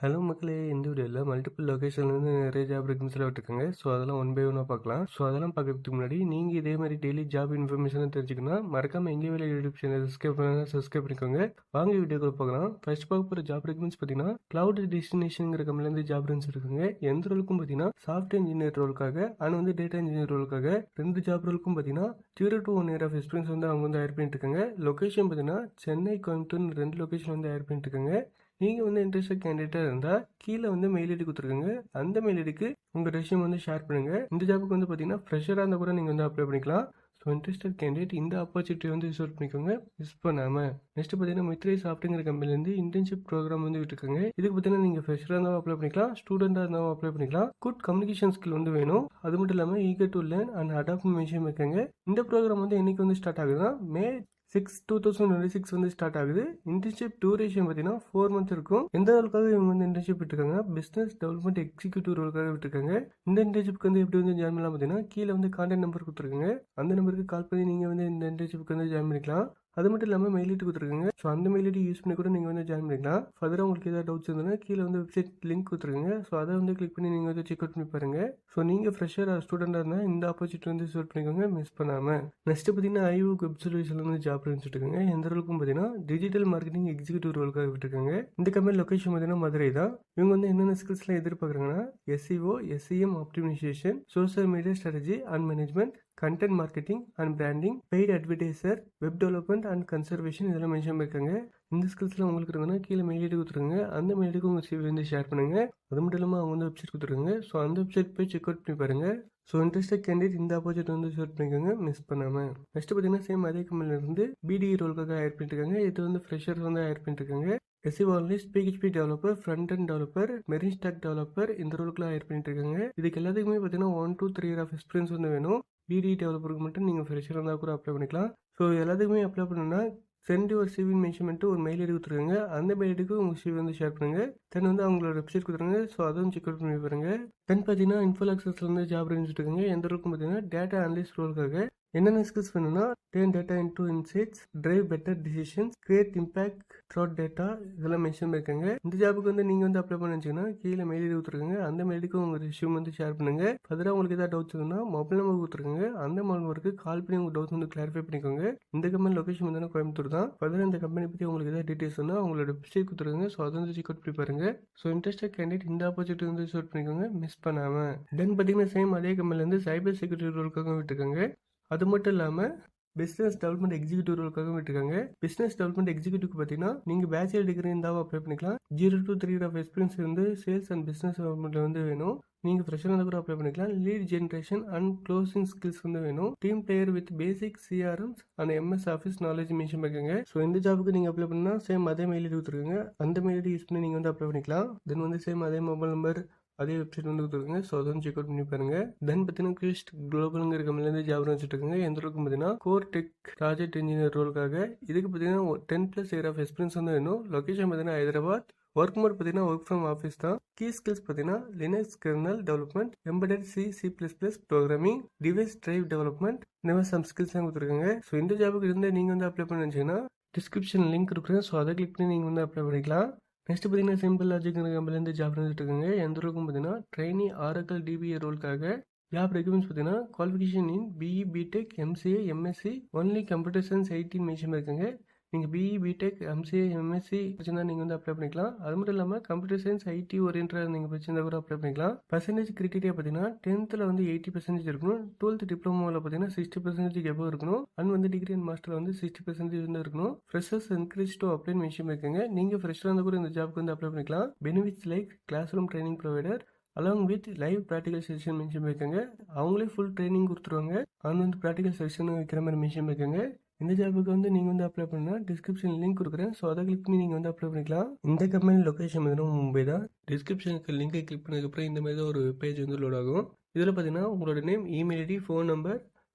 Hello மக்களே, இந்த வீடியோவில் மல்டிபிள் லொகேஷன்லேருந்து நிறைய ஜாப் ரெக்கமெண்ட்ஸ்லாம் விட்டுருக்காங்க. ஸோ அதெல்லாம் ஒன் பை ஒன்னாக பார்க்கலாம். ஸோ அதெல்லாம் பார்க்கறதுக்கு முன்னாடி நீங்கள் இதே மாதிரி டெய்லி ஜாப் இன்ஃபர்மேஷன் தெரிஞ்சுக்கணும் மறக்காமல் எங்கே வேலை யூடியூப் சேனல் சப்ஸ்கிரைப் பண்ணிக்கோங்க. வாங்க வீடியோக்குள்ள பார்க்கலாம். ஃபர்ஸ்ட் பார்க்க போகிற ஜாப் ரெக்கமெண்ட்ஸ் பார்த்தீங்கன்னா கிளவுட் டெஸ்டினேஷனுங்கிற கம்பெனிலேருந்து ஜாப் ரெக்கமெண்ட்ஸ் இருக்குங்க. எந்த ரோலுக்கும் பார்த்தீங்கன்னா சாஃப்ட்வேர் இன்ஜினியர் ரோலுக்காக அண்ட் வந்து டேட்டா இன்ஜினியர் ரோலுக்காக ரெண்டு ஜாப் ரோலுக்கும் பார்த்தீங்கன்னா 0 to 1 year ஆஃப் எக்ஸ்பீரியன்ஸ் வந்து அவங்க வந்து ஹையர் பண்ணிட்டு இருக்காங்க. லொக்கேஷன் பார்த்தீங்கன்னா சென்னை, கோயம்புத்தூர் ரெண்டு லொக்கேஷன் வந்து ஹையர் பண்ணிட்டு இருக்காங்க. நீங்கள் வந்து இன்ட்ரெஸ்ட் கேண்டிடேட்டாக இருந்தால் கீழே வந்து மெயில் ஐடி கொடுத்துருக்காங்க. அந்த மெயில் ஐடிக்கு உங்கள் ரெஷ்யூம் வந்து ஷேர் பண்ணுங்கள். இந்த ஜாப்புக்கு வந்து பார்த்தீங்கன்னா ஃப்ரெஷராக இருந்தால் கூட நீங்கள் வந்து அப்ளை பண்ணிக்கலாம். ஸோ இன்ட்ரெஸ்டட் கேண்டிடேட் இந்த ஆப்பர்ச்சுனிட்டி வந்து யூஸ் பண்ணிக்கோங்க, மிஸ் பண்ணாமல். நெக்ஸ்ட் பார்த்தீங்கன்னா மித்ரை சாஃப்ட்வேர் கம்பெனிலேருந்து இன்டர்ன்ஷிப் ப்ரோக்ராம் வந்து விட்டுருக்காங்க. இதுக்கு பார்த்தீங்கன்னா நீங்கள் ஃப்ரெஷராக இருந்தாலும் அப்ளை பண்ணிக்கலாம், ஸ்டூடெண்டாக இருந்தாலும் அப்ளை பண்ணிக்கலாம். குட் கம்யூனிகேஷன் ஸ்கில் வந்து வேணும். அது மட்டும் இல்லாமல் eager to learn and adapt mention இருக்காங்க. இந்த ப்ரோக்ராம் வந்து என்னைக்கு வந்து ஸ்டார்ட் ஆகுதுன்னா May 6, 2026 வந்து ஸ்டார்ட் ஆகுது. இன்டர்ன்ஷிப் டூரேஷன் பார்த்தீங்கன்னா 4 months இருக்கும். எந்த ரோலுக்காக இவங்க வந்து இன்டர்ன்ஷிப் விட்டுருக்காங்க, பிஸ்னஸ் டெவலப்மெண்ட் எக்ஸிக்யூட்டிவ் ரோலுக்காக விட்டுருக்காங்க. இந்த இன்டர்ன்ஷிப்க்கு வந்து எப்படி வந்து ஜாயின் பண்ணலாம் பார்த்தீங்கன்னா கீழே வந்து கான்டாக்ட் நம்பர் கொடுத்துருக்காங்க. அந்த நம்பருக்கு கால் பண்ணி நீங்கள் வந்து இந்த இன்டர்ன்ஷிப்க்கு வந்து ஜாயின் பண்ணிக்கலாம். அது மட்டும் இல்லாமல் மெயில் ஐடி கொடுத்துருக்காங்க. ஸோ அந்த மெயில் ஐடி யூஸ் பண்ணி கூட நீங்கள் வந்து ஜாயின் பண்ணிக்கலாம். ஃபர்தராக உங்களுக்கு ஏதாவது டவுட்ஸ் இருந்ததுன்னா கீழே வந்து வெப்சைட் லிங்க் கொடுத்துருக்காங்க. ஸோ அதை வந்து கிளிக் பண்ணி நீங்கள் வந்து செக் அவுட் பண்ணி பாருங்க. ஸோ நீங்கள் ஃப்ரெஷர் ஸ்டூடெண்டாக இருந்தால் இந்த ஆப்பர்ச்சுனிட்டி வந்து சூட் பண்ணிக்கோங்க, மிஸ் பண்ணாமல். நெக்ஸ்ட் பார்த்தீங்கன்னா ஐஓ வெப் சொல்யூஷன்ல வந்து ஜாப் இருந்துச்சுருக்காங்க. எந்த ரோலுக்கும் பார்த்தீங்கன்னா டிஜிட்டல் மார்க்கெட்டிங் எக்ஸிக்யூட்டிவ் ரோலுக்காக விட்டுருக்காங்க. இந்த கம்பெனி லொகேஷன் பார்த்தீங்கன்னா மதுரை தான். இவங்க வந்து என்னென்ன ஸ்கில்ஸ்லாம் எதிர்பார்க்குறாங்கன்னா SEO, SEM optimization, social media strategy and management, content marketing and branding, paid advertiser, web development and conservation இதெல்லாம் மென்ஷன் பண்ணியிருக்காங்க. இந்த ஸ்கில்ஸ்லாம் உங்களுக்கு இருந்ததுன்னா கீழே மெயில் ஐடி கொடுத்துருங்க. அந்த மெயில் ஐடிக்கு உங்கள் CV வந்து ஷேர் பண்ணுங்க. அது மட்டும் இல்லாமல் அவங்க வந்து வெப்சைட் கொடுத்துருக்காங்க. ஸோ அந்த வெப்சைட் போய் செக் அவுட் பண்ணி பாருங்க. ஸோ இன்ட்ரெஸ்டட் கேண்டிடேட் இந்த ஆப்பர்ச்சுனிட்டி வந்து ஷூட் பண்ணிக்கோங்க, மிஸ் பண்ணாமல். நெக்ஸ்ட் பார்த்தீங்கன்னா சேம் அதே கம்பெனிலேருந்து BDE ரோலுக்காக ஹையர் பண்ணிட்டுருக்காங்க. இது வந்து ஃப்ரெஷர்ஸ் வந்து ஹையர் பண்ணிட்டுருக்காங்க. SEO analyst, PHP developer, front and developer, marine stock developer இந்த ரோலுக்குலாம் ஹையர் பண்ணிட்டு இருக்காங்க. இதுக்கு எல்லாத்துக்குமே பார்த்தீங்கன்னா 1 to 3 year ஆஃப் எக்ஸ்பீரியன்ஸ் வந்து வேணும். BDE டெவலப்பருக்கு மட்டும் நீங்கள் ஃப்ரெஷர் இருந்தால் கூட அப்ளை பண்ணிக்கலாம். ஸோ எல்லாத்துக்குமே அப்ளை பண்ணணும்னா சென்ட் யுவர் CV மென்ஷன் பண்ணிட்டு ஒரு மெயில் ஐடி கொடுத்துருங்க. அந்த மெயில் ஐடிக்கு உங்கள் CV வந்து ஷேர் பண்ணுங்க. தென் வந்து அவங்களோட வெப்சைட் கொடுத்துருங்க. ஸோ அதுவும் செக் அவுட் பண்ணி பாருங்க. தென் பார்த்தீங்கன்னா இன்ஃபோலாக்ஸஸ்ல வந்து ஜாப் இருந்துட்டு இருக்காங்க. எந்த ரோலுக்கும் பார்த்தீங்கன்னா டேட்டா அனலிஸ்ட் ரோலுக்காக என்னென்ன ஸ்கில்ஸ் வேணும்னா turn data into insights, drive better decisions, create impact through data இதெல்லாம் மென்ஷன் பண்ணிருக்காங்க. இந்த ஜாபுக்கு வந்து நீங்கள் வந்து அப்ளை பண்ணி வச்சிங்கன்னா கீழே மெயில் ஐடி கொடுத்துருக்காங்க. அந்த மெயில் ஐடிக்கு உங்கள் ரெஸ்யூம் வந்து ஷேர் பண்ணுங்க. ஃபர்தராக உங்களுக்கு ஏதாவது டவுட்ஸ் இருந்தா மொபைல் நம்பர் கொடுத்துருக்காங்க. அந்த மொபைல் நம்பருக்கு கால் பண்ணி உங்கள் டவுட்ஸ் வந்து கிளாரிஃபை பண்ணிக்கோங்க. இந்த கம்பெனி லொகேஷன் வந்து கோயம்புத்தூர் தான். ஃபர்தராக இந்த கம்பெனி பற்றி உங்களுக்கு ஏதாவது டீட்டெயில்ஸ் இருந்தால் அவங்களோட வெப்சைட் கொடுத்துருக்காங்க. ஸோ அதை வந்து செக் அவுட் பண்ணி பாருங்க. ஸோ இன்ட்ரெஸ்டட் கேண்டிடேட் இந்த ஆப்பர்ச்சுனிட்டி வந்து ஷூட் பண்ணிக்கோங்க, மிஸ் பண்ணாமல். தென் பார்த்தீங்கன்னா சேம் அதே கம்பெனிலேருந்து சைபர் செக்யூரிட்டி ரோலுக்காக விட்டுருக்காங்க. அது மட்டும் இல்லாமல் பிஸ்னஸ் டெவலப்மெண்ட் எக்ஸிக்யூட்டிவ் ரோலுக்காக விட்டுருக்காங்க. பிஸ்னஸ் டெவலப்மெண்ட் எக்ஸிக்யூட்டிவ் பார்த்தீங்கன்னா நீங்கள் பேச்சுலர் டிகிரி இருந்தாலும் அப்ளை பண்ணிக்கலாம். 0 to 3 year ஆஃப் எக்ஸ்பீரியன்ஸ் வந்து சேல்ஸ் அண்ட் பிஸ்னஸ் டெவலப்மெண்ட்டில் வந்து வேணும். நீங்கள் ஃப்ரெஷராக இருந்தால் கூட அப்ளை பண்ணிக்கலாம். Lead generation and closing skills வந்து வேணும். Team player with basic CRMs and MS office knowledge mention பண்ணிக்கோங்க. ஸோ இந்த ஜாபுக்கு நீங்கள் அப்ளை பண்ணால் சேம் அதே மெயில் ஐடி கொடுத்துருக்காங்க. அந்த மெயில் ஐடி யூஸ் பண்ணி நீங்கள் வந்து அப்ளை பண்ணிக்கலாம். தென் வந்து சேம் அதே மொபைல் நம்பர் அதே வெப்சைட் வந்து கொடுத்துருக்காங்க. ஸோ அதை வந்து செக் அவுட் பண்ணி பாருங்க. தென் பார்த்தீங்கன்னா கிறிஸ்ட் குளோபலுங்கிற கம்பெனிலேருந்து ஜாப் வச்சுட்டு இருக்காங்க. எந்த ரோலுக்கு பார்த்தீங்கன்னா கோர் டெக் ப்ராஜெக்ட் இன்ஜினியர் ரோலுக்காக. இதுக்கு பார்த்தீங்கன்னா 10+ year ஆஃப் எக்ஸ்பீரியன்ஸ் வந்து வேணும். லொகேஷன் பார்த்தீங்கன்னா ஹைதராபாத். ஒர்க் மோட் பார்த்தீங்கன்னா ஒர்க் ஃப்ரம் ஆஃபீஸ் தான். கீ ஸ்கில்ஸ் பார்த்தீங்கன்னா Linux kernel development, embedded C++ programming, device drive development, இந்த மாதிரி சம் ஸ்கில்ஸ் தான் கொடுத்துருக்காங்க. ஸோ இந்த ஜாபுக்கு இருந்து நீங்கள் வந்து அப்ளை பண்ணி வச்சீங்கன்னா டிஸ்கிரிப்ஷன் லிங்க் இருக்கிறேன். ஸோ அதை கிளிக் பண்ணி நீங்கள் வந்து அப்ளை பண்ணிக்கலாம். நெக்ஸ்ட் பார்த்தீங்கன்னா சிம்பிள் லாஜிக்ங்கிற கம்பெனிலேருந்து ஜாப் இருந்துட்டு இருக்காங்க. எந்த ரோலுக்கும் பார்த்தீங்கன்னா ட்ரெயினி ஆரக்கல் DBA ரோலுக்காக. ஜாப் ரெக்யூர்மெண்ட்ஸ் பார்த்தீங்கன்னா qualification in BE, BTech, MCA, MSc, only computer science 18 mention பண்ணிருக்காங்க. நீங்கள் BE, BTech, MCA, MSc வச்சுருந்தா நீங்கள் வந்து அப்ளை பண்ணிக்கலாம். அது மட்டும் இல்லாமல் கம்ப்யூட்டர் சயின்ஸ் IT ஓரியன்டாக நீங்கள் வச்சிருந்தா கூட அப்ளை பண்ணிக்கலாம். பர்சன்டேஜ் கிரிட்டீரியா பார்த்தீங்கன்னா 10th வந்து 80% இருக்கணும். 12th டிப்ளமோவில் பார்த்தீங்கன்னா 60% எபோவ் இருக்கணும். அண்ட் வந்து டிகிரி அண்ட் மாஸ்டரில் வந்து 60% வந்து இருக்கணும். Freshers encourage to apply mention பண்ணிருக்காங்க. நீங்கள் ஃப்ரெஷராக இருந்தால் கூட இந்த ஜாப்க்கு வந்து அப்ளை பண்ணிக்கலாம். Benefits like classroom training provider along with live practical session mention பண்ணியிருக்காங்க. அவங்களே ஃபுல் ட்ரைனிங் கொடுத்துருவாங்க. அவங்க வந்து ப்ராக்டிகல் செஷன் வைக்கிற மாதிரி மென்ஷன் பண்ணியிருக்காங்க. இந்த ஜாபுக்கு வந்து நீங்கள் வந்து அப்ளை பண்ணால் டிஸ்கிரிப்ஷன் லிங்க் கொடுக்குறேன். ஸோ அதை கிளிக் பண்ணி நீங்கள் வந்து அப்ளை பண்ணிக்கலாம். இந்த கம்பெனி லொகேஷன் பார்த்தீங்கன்னா மும்பை தான். டிஸ்கிரிப்ஷனுக்கு லிங்கை கிளிக் பண்ணதுக்கப்புறம் இந்த மாதிரி தான் ஒரு பேஜ் வந்து லோட் ஆகும். இதில் பார்த்தீங்கன்னா உங்களோட name, email ID, phone number,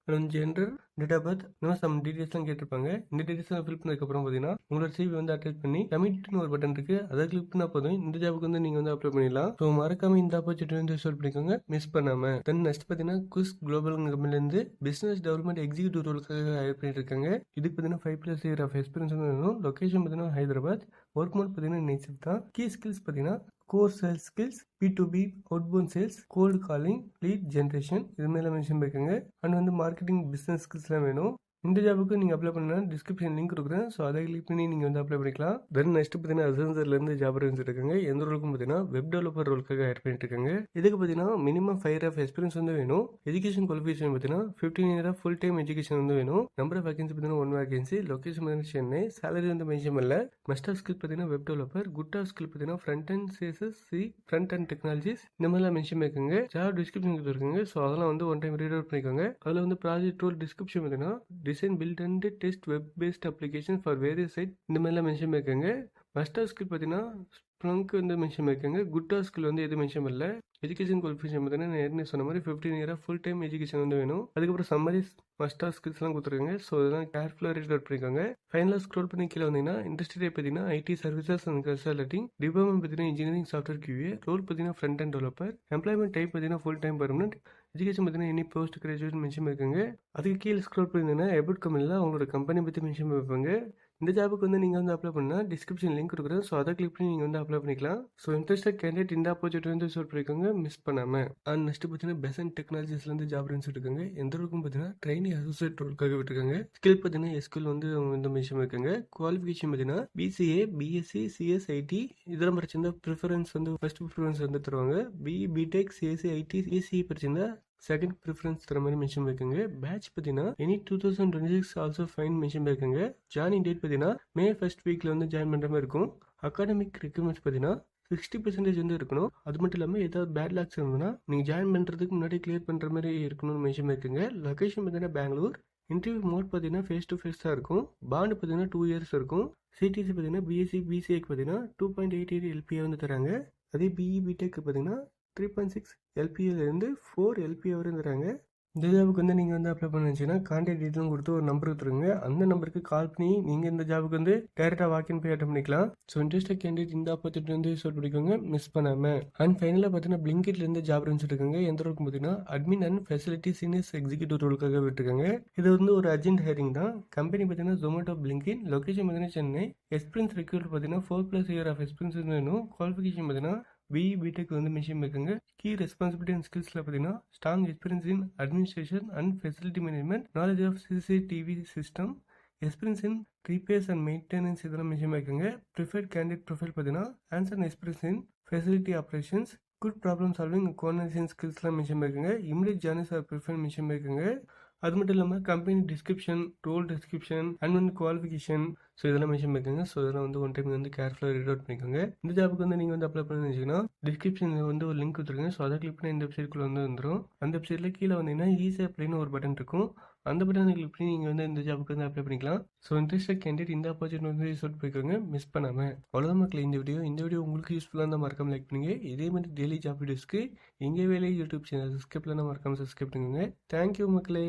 gender, date of birth, இன்னும் சம் டீடைல்ஸ்லாம் கேட்டிருப்பாங்க. இந்த டீடைல்ஸ்லாம் ஃபில் பண்ணதுக்கப்புறம் பார்த்தீங்கன்னா உங்களோட CV வந்து அட்டாச் பண்ணி கமிட்னு ஒரு பட்டன் இருக்கு, அதை கிளிக் பண்ணால் போதும் இந்த ஜாபுக்கு வந்து நீங்கள் வந்து அப்ளை பண்ணிடலாம். ஸோ மறக்காம இந்த ஆப்பர்ச்சுனிட்டி வந்து யூஸ் பண்ணிக்கோங்க, மிஸ் பண்ணாமல். தென் நெக்ஸ்ட் பார்த்தீங்கன்னா குஸ் குளோபல் கம்பெனிலேருந்து பிஸ்னஸ் டெவலப்மெண்ட் எக்ஸிக்யூட்டிவ் ரோலுக்காக ஹையர் பண்ணிட்டு இருக்காங்க. இதுக்கு பார்த்தீங்கன்னா 5+ year ஆஃப் எக்ஸ்பீரியன்ஸ் வந்து வேணும். லொகேஷன் பார்த்தீங்கன்னா ஹைதராபாத். ஒர்க் மோட் பார்த்தீங்கன்னா நேச்சர் தான். கீ ஸ்கில்ஸ் பார்த்தீங்கன்னா core sales skills, B2B, outbound sales, cold calling, lead generation இது மாதிரிலாம் மென்ஷன் பண்ணியிருக்காங்க. அண்ட் வந்து மார்க்கெட்டிங் பிஸ்னஸ் ஸ்கில்ஸ்லாம் வேணும். இந்த ஜாபுக்கு நீங்கள் அப்ளை பண்ணா டிஸ்கிரிப்ஷன் லிங்க் கொடுக்குறேன். ஸோ அதை கிளிக் பண்ணி நீங்கள் வந்து அப்ளை பண்ணிக்கலாம். தென் நெக்ஸ்ட் பார்த்தீங்கன்னா அசன்சர்லேருந்து ஜாப் இருக்காங்க. எந்த ரோலுக்கும் பார்த்தீங்கன்னா வெப் டெவலப்பர் ரோலுக்காக ஹையர் பண்ணிட்டு இருக்காங்க. இதுக்கு பார்த்தீங்கன்னா மினிமம் 5 இயர் எக்ஸ்பீரியன்ஸ் வந்து வேணும். எஜுகேஷன் குவாலிஃபிகேஷன் பார்த்தீங்கன்னா 15 இயர் ஃபுல் டைம் எஜுகேஷன் வந்து வேணும். நம்பர் ஆஃப் வேகன்சி பார்த்தீங்கன்னா 1 வேகன்சி. லொகேஷன் பார்த்தீங்கன்னா சென்னை. சேலரி வந்து மென்ஷன் பண்ணல. மஸ்ட் ஆஃப் ஸ்கில் பார்த்தீங்கன்னா web developer. Good of skill பார்த்தீங்கன்னா front end CSS, front end technologies இந்த மாதிரிலாம் மென்ஷன் பண்ணிருக்காங்க. ஜாப் டிஸ்கிரிப்ஷன் கொடுத்துருக்காங்க. ஸோ அதெல்லாம் வந்து ஒன் டைம் ரீட் அவுட் பண்ணிக்கோங்க. அதில் வந்து ப்ராஜெக்ட் ரோல் டிஸ்கிரிப்ஷன் பார்த்தீங்கன்னா design build and test web based application for various site இந்த மாதிரிலாம் மென்ஷன் பண்ணிருக்காங்க. மஸ்ட் ஆஃப் ஸ்கில் பார்த்தீங்கன்னா ஸ்ப்ளங்க் வந்து மென்ஷன் பண்ணிருக்காங்க. குட் ஆஃப் ஸ்கில் வந்து எதுவும் மென்ஷன் பண்ணல. எஜுகேஷன் குவாலிஃபிகேஷன் பார்த்தீங்கன்னா நான் ஏற்கனவே சொன்ன மாதிரி 15 இயர் ஃபுல் டைம் எஜுகேஷன் வந்து வேணும். அதுக்கப்புறம் சம்மரிஸ் மஸ்ட் ஆஃப் ஸ்கில்ஸ்லாம் கொடுத்துருக்காங்க. ஸோ இதெல்லாம் கேர்ஃபுல்லாக ரீட் அவுட் பண்ணிருக்காங்க. ஃபைனலாக ஸ்க்ரோல் பண்ணி கீழே வந்தீங்கன்னா இண்டஸ்ட்ரி டைப் பார்த்தீங்கன்னா IT services and consulting, department பார்த்தீங்கன்னா இன்ஜினியரிங் சாஃப்ட்வேர் QA, ரோல் பார்த்தீங்கன்னா front and developer, employment type பார்த்தீங்கன்னா ஃபுல் டைம் பர்மனன்ட், எஜுகேஷன் பார்த்தீங்கன்னா எனி போஸ்ட் கிராஜுவேட் மென்ஷன் பண்ணிருக்காங்க. அதுக்கு கீழே ஸ்க்ரோல் பண்ணிங்கன்னா எபவுட் கம்பெனியில் அவங்களோட கம்பெனி பற்றி மென்ஷன் பண்ணிருப்பாங்க. இந்த ஜாபுக்கு வந்து நீங்கள் வந்து அப்ளை பண்ணால் டிஸ்கிரிப்ஷன் லிங்க் கொடுக்குறேன். ஸோ அதை கிளிக் பண்ணி நீங்கள் வந்து அப்ளை பண்ணிக்கலாம். ஸோ இன்ட்ரெஸ்டட் கேண்டிடேட் இந்த ஆப்பர்ச்சுனிட்டி வந்து சூட் பண்ணிக்கோங்க, மிஸ் பண்ணாமல். அண்ட் நெக்ஸ்ட் பார்த்தீங்கன்னா பெசன்ட் டெக்னாலஜிஸ்லேருந்து ஜாப் இருக்காங்க. எந்த ரோலுக்கும் பார்த்தீங்கன்னா ட்ரைனிங் அசோசியேட் ரோலுக்காக விட்டுருக்காங்க. ஸ்கில் பார்த்தீங்கன்னா SQL வந்து அவங்க வந்து மென்ஷன் பண்ணிருக்காங்க. குவாலிஃபிகேஷன் பார்த்தீங்கன்னா BCA, BSc, CS, IT இதெல்லாம் படிச்சிருந்தா ப்ரிஃபரன்ஸ் வந்து ஃபர்ஸ்ட் ப்ரிஃபரன்ஸ் வந்து தருவாங்க. BE, BTech, CSC, IT, CSE படிச்சிருந்தா செகண்ட் ப்ரிஃபரன்ஸ் தர மாதிரி மென்ஷன் பண்ணிருக்காங்க. பேட்ச் பார்த்தீங்கன்னா எனி 2026 ஆல்சோ ஃபைன் மென்ஷன் பண்ணிருக்காங்க. ஜாயினிங் டேட் பார்த்தீங்கன்னா May 1st வீக்கில் வந்து ஜாயின் பண்ணுற மாதிரி இருக்கும். அகாடமிக் ரெக்யூர்மெண்ட்ஸ் பார்த்தீங்கன்னா 60% வந்து இருக்கணும். அது மட்டும் இல்லாமல் ஏதாவது பேட் லாக்ஸ் இருந்ததுன்னா நீங்கள் ஜாயின் பண்ணுறதுக்கு முன்னாடி கிளியர் பண்ணுற மாதிரி இருக்கணும்னு மென்ஷன் பண்ணிருக்காங்க. லொகேஷன் பார்த்தீங்கன்னா பெங்களூர். இன்டர்வியூ மோட் பார்த்தீங்கன்னா ஃபேஸ் டு ஃபேஸ் தான் இருக்கும். பாண்டு பார்த்தீங்கன்னா 2 இயர்ஸ் இருக்கும். CTC பார்த்தீங்கன்னா BSc, BCAக்கு பார்த்தீங்கன்னா 2.88 LPA வந்து தராங்க. அதே BE, BTech பார்த்தீங்கன்னா 3.6 LPAலேருந்து 4 LPA வரை தராங்க. இந்த ஜாபுக்கு வந்து நீங்கள் வந்து அப்ளை பண்ணிச்சுன்னா கான்டாக்ட் டீட்டெயிலும் கொடுத்து ஒரு நம்பர் கொடுத்துருங்க. அந்த நம்பருக்கு கால் பண்ணி நீங்கள் இந்த ஜாபுக்கு வந்து டேரெக்டாக வாக்கின் போய் அட்டன் பண்ணிக்கலாம். ஸோ இன்ட்ரெஸ்டட் கேண்டிடேட் இந்த ஆப்பர்ச்சுனிட்டி வந்து சூட் பண்ணிக்கோங்க, மிஸ் பண்ணாமல். அண்ட் ஃபைனலாக பார்த்தீங்கன்னா பிளிங்கிட்லேருந்து ஜாப் இருக்காங்க. எந்த ரோலுக்கு பார்த்தீங்கன்னா admin and facility seniors executive ரோலுக்காக விட்டுருக்காங்க. இது வந்து ஒரு அர்ஜென்ட் ஹைரிங் தான். கம்பெனி பார்த்தீங்கன்னா ஜொமேட்டோ பிளிங்கிட். லொகேஷன் பார்த்தீங்கன்னா சென்னை. எக்ஸ்பீரியன்ஸ் ரெக்யூர் பார்த்தீங்கன்னா 4+ இயர் ஆஃப் எக்ஸ்பீரியன்ஸ் வேணும். குவாலிஃபிகேஷன் பார்த்தீங்கன்னா BE, BTech வந்து மென்ஷன் பண்ணிருக்காங்க. கீ ரெஸ்பான்சிபிலிட்டி அண்ட் ஸ்கில்ஸில் பார்த்தீங்கன்னா strong experience in administration and facility management, knowledge of CCTV system, experience in repairs and maintenance இதெல்லாம் மென்ஷன் பண்ணிருக்காங்க. ப்ரிஃபர்ட் கேண்டிடேட் ப்ரொஃபைல் பார்த்தீங்கன்னா hands and experience in facility operations, good problem solving, coordination ஸ்கில்ஸ்லாம் mention பண்ணிருக்காங்க. Immediate joiners are prefer mention பண்ணிருக்காங்க. அது மட்டும் இல்லாமல் company description, role description and வந்து குவாலிஃபிகேஷன் ஸோ இதெல்லாம் மென்ஷன் பண்ணிக்கோங்க. ஸோ இதெல்லாம் வந்து ஒன் டைம் வந்து கேர்ஃபுல்லாக ரீட் அவுட் பண்ணிக்கோங்க. இந்த ஜாபுக்கு வந்து நீங்கள் வந்து அப்ளை பண்ணி வச்சிங்கன்னா டிஸ்கிரிப்ஷனில் வந்து ஒரு லிங்க் கொடுத்துருங்க. ஸோ அதை கிளிக் பண்ணி இந்த வெப்சைட்குள்ளே வந்து வந்துடும். அந்த வெப்சைட்டில் கீழே வந்தீங்கன்னா ஈஸி அப்ளைன்னு ஒரு பட்டன் இருக்கும். அந்த பட்டனை கிளிக் பண்ணி நீங்கள் வந்து இந்த ஜாபுக்கு வந்து அப்ளை பண்ணிக்கலாம். ஸோ இன்ட்ரெஸ்டட் கேண்டிடேட் இந்த ஆப்பர்ச்சுனிட்டி வந்து சூட் பண்ணிக்கோங்க, மிஸ் பண்ணாமல். அவ்வளோதான் மக்கள் இந்த வீடியோ உங்களுக்கு யூஸ்ஃபுல்லாக இருந்தால் மறக்காம லைக் பண்ணுங்க. இதே மாதிரி டெய்லி ஜாப் வீடியோஸ்க்கு எங்கே வேலை யூடியூப் சேனல் சப்ஸ்கிரைப் பண்ணால் மறக்காம சப்ஸ்கிரைப் பண்ணுங்க. தேங்க்யூ மக்களே.